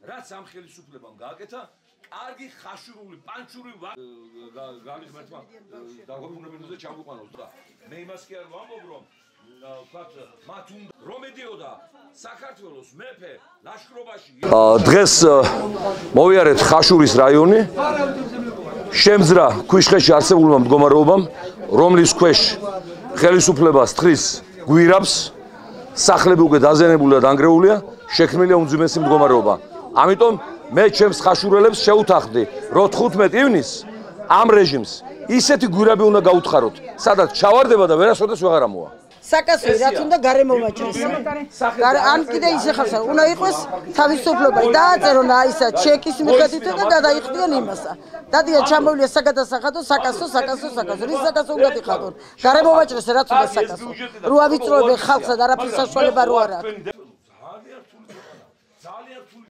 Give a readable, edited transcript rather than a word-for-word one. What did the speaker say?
რაც ამ ხელისუფლებამ გააკეთა, კარგი ხაშურული, პანჩური გალი ღმერთმა დაგობრუნებინოზე ჩამოყვანოს და მე იმას კი არ ვამბობ, რომ ვთქვათ, მათ უნდა რომ ედიოდა საქართველოს მეფე ლაშქრობაში. დღეს მოვიარეთ ხაშურის რაიონი. შემძრა ქვიშხეთში არსებულმა მდგომარეობამ, რომლის ქვეშ ხელისუფლებას თხრის გვირაბს, სახლები უკვე დაზიანებულია, დანგრეულია, შექმნილია უმძიმესი მდგომარეობა. ამიტომ მე ჩემს ხაშურელებს შევუთანხმდი, რომ 15 ივნისს ამ რეჟიმს ისეთი გვირაბი უნდა გაუთხაროთ, სადაც ჩავარდება და ვერასოდეს ვეღარ ამოვა. საკასოი რაც უნდა გარემომაჭრეს. ან კიდე ისე ხალხს უნდა იყოს თავისუფლება დააწერონ აი ისა ჩეკის მიხედვით და გადაიხდიან იმასა. დადიან ჩამოვლია საგადასახადო საკასო. რის საკასო უნდა იხადონ? გარემომაჭრეს რაც უნდა საკასო. რო ავიწროებენ ხალხს და არაფრის საშუალება რო არ აქვს.